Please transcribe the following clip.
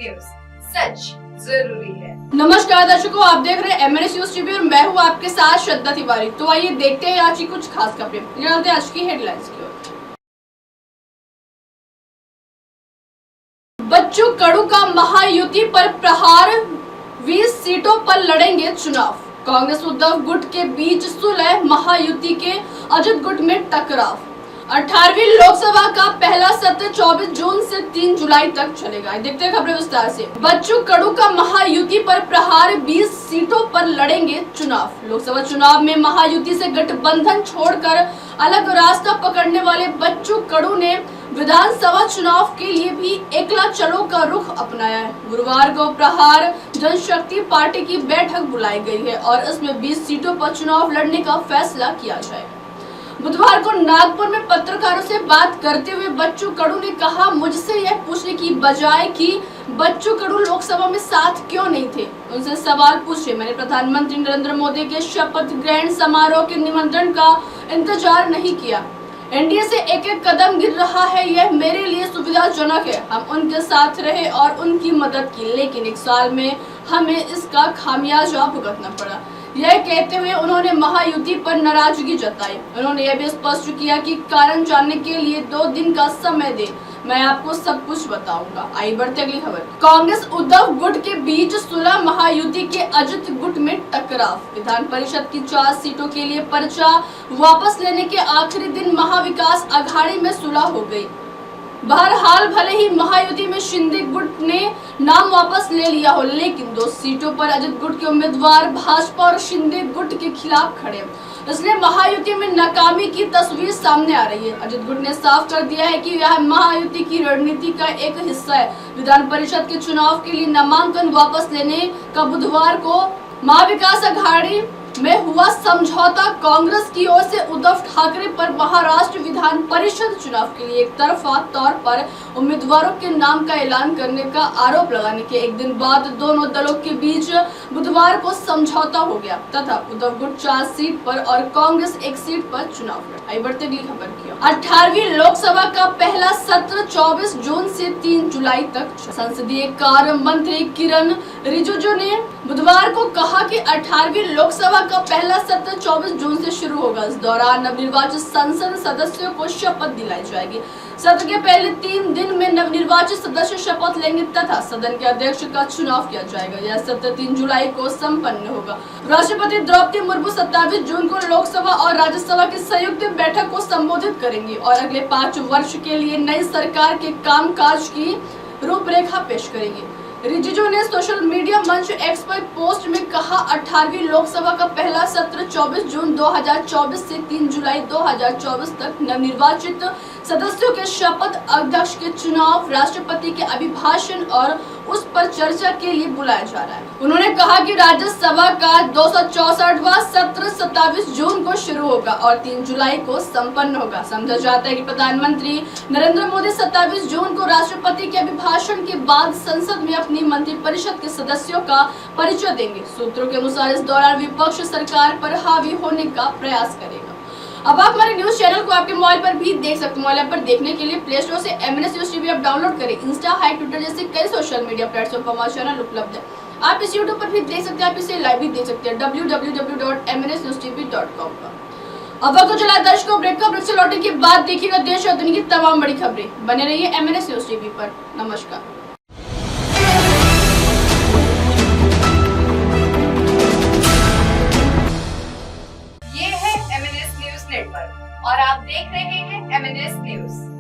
News, सच जरूरी है। नमस्कार दर्शकों, आप देख रहे हैं MNS न्यूज टीवी और मैं हूं आपके साथ श्रद्धा तिवारी। तो आइए देखते हैं आज की कुछ खास खबरें। जानते हैं आज की हेडलाइंस की ओर। बच्चू कडू का महायुति पर प्रहार, 20 सीटों पर लड़ेंगे चुनाव। कांग्रेस उद्धव गुट के बीच सुलह, महायुति के अजित गुट में टकराव। 18वीं लोकसभा का पहला सत्र 24 जून से 3 जुलाई तक चलेगा। देखते हैं खबरें विस्तार से। बच्चू कडू का महायुति पर प्रहार, 20 सीटों पर लड़ेंगे चुनाव। लोकसभा चुनाव में महायुति से गठबंधन छोड़कर अलग रास्ता पकड़ने वाले बच्चू कडू ने विधानसभा चुनाव के लिए भी एकला चलो का रुख अपनाया है। गुरुवार को प्रहार जनशक्ति पार्टी की बैठक बुलाई गई है और इसमें 20 सीटों पर चुनाव लड़ने का फैसला किया जाएगा। बुधवार को नागपुर में पत्रकारों से बात करते हुए बच्चू कडू ने कहा, मुझसे यह पूछने की बजाय कि बच्चू कडू लोकसभा में साथ क्यों नहीं थे, उनसे सवाल पूछे। मैंने प्रधानमंत्री नरेंद्र मोदी के शपथ ग्रहण समारोह के निमंत्रण का इंतजार नहीं किया। एनडीए से एक एक कदम गिर रहा है, यह मेरे लिए सुविधाजनक है। हम उनके साथ रहे और उनकी मदद की, लेकिन 1 साल में हमें इसका खामियाजा भुगतना पड़ा। यह कहते हुए उन्होंने महायुति पर नाराजगी जताई। उन्होंने यह भी स्पष्ट किया कि कारण जानने के लिए 2 दिन का समय दे, मैं आपको सब कुछ बताऊंगा। आइए बढ़ते अगली खबर। कांग्रेस उद्धव गुट के बीच सुलह, महायुति के अजित गुट में टकराव। विधान परिषद की 4 सीटों के लिए पर्चा वापस लेने के आखिरी दिन महाविकास अघाड़ी में सुलह हो गई। बहरहाल भले ही महायुति में शिंदे गुट ने नाम वापस ले लिया हो, लेकिन 2 सीटों पर अजित गुट के उम्मीदवार भाजपा और शिंदे गुट के खिलाफ खड़े, इसलिए महायुति में नाकामी की तस्वीर सामने आ रही है। अजित गुट ने साफ कर दिया है कि यह महायुति की रणनीति का एक हिस्सा है। विधान परिषद के चुनाव के लिए नामांकन वापस लेने का बुधवार को महाविकास अघाड़ी में हुआ समझौता कांग्रेस की ओर से उद्धव ठाकरे पर महाराष्ट्र विधान परिषद चुनाव के लिए एक तरफा तौर पर उम्मीदवारों के नाम का ऐलान करने का आरोप लगाने के एक दिन बाद दोनों दलों के बीच बुधवार को समझौता हो गया तथा उद्धव गुट 4 सीट पर और कांग्रेस 1 सीट पर चुनाव लड़ा। आइए बढ़ते अगली खबर की। 18वीं लोकसभा का पहला सत्र 24 जून से 3 जुलाई तक। संसदीय कार्य मंत्री किरण रिजिजू ने बुधवार को कहा कि 18वीं लोकसभा का पहला सत्र 24 जून से शुरू होगा। इस दौरान नवनिर्वाचित संसद सदस्यों को शपथ दिलाई जाएगी। सत्र के पहले 3 दिन में नवनिर्वाचित सदस्य शपथ लेंगे तथा सदन के अध्यक्ष का चुनाव किया जाएगा। यह सत्र 3 जुलाई को संपन्न होगा। राष्ट्रपति द्रौपदी मुर्मू 27 जून को लोकसभा और राज्यसभा की संयुक्त बैठक को संबोधित करेंगी और अगले 5 वर्ष के लिए नई सरकार के कामकाज की रूपरेखा पेश करेंगी। रिजिजू ने सोशल मीडिया मंच एक्स पर पोस्ट में कहा, 18वीं लोकसभा का पहला सत्र 24 जून 2024 से 3 जुलाई 2024 तक नवनिर्वाचित सदस्यों के शपथ, अध्यक्ष के चुनाव, राष्ट्रपति के अभिभाषण और उस पर चर्चा के लिए बुलाया जा रहा है। उन्होंने कहा कि राज्यसभा का 264वां सत्र 27 जून को शुरू होगा और 3 जुलाई को संपन्न होगा। समझा जाता है कि प्रधानमंत्री नरेंद्र मोदी 27 जून को राष्ट्रपति के अभिभाषण के बाद संसद में अपनी मंत्रिपरिषद के सदस्यों का परिचय देंगे। सूत्रों के अनुसार इस दौरान विपक्ष सरकार पर हावी होने का प्रयास करेगा। अब आप हमारे न्यूज चैनल को आपके मोबाइल पर भी देख सकते हैं। मोबाइल ऐप पर देखने के लिए प्ले स्टोर से MNS news TV app download करें। इंस्टा, हाई, ट्विटर जैसे कई सोशल मीडिया प्लेटफॉर्म पर हमारा चैनल उपलब्ध है। आप इस यूट्यूब पर भी देख सकते हैं, आप इसे लाइव भी देख सकते हैं www.mnsnewstv.com पर। अब आपको चला दर्शकों, ब्रेक से लौटने के बाद देखिएगा देश और दुनिया की तमाम बड़ी खबरें। बने रहिए MNS न्यूज टीवी पर। नमस्कार। ये है MNS न्यूज नेटवर्क और आप देख रहे हैं MNS न्यूज।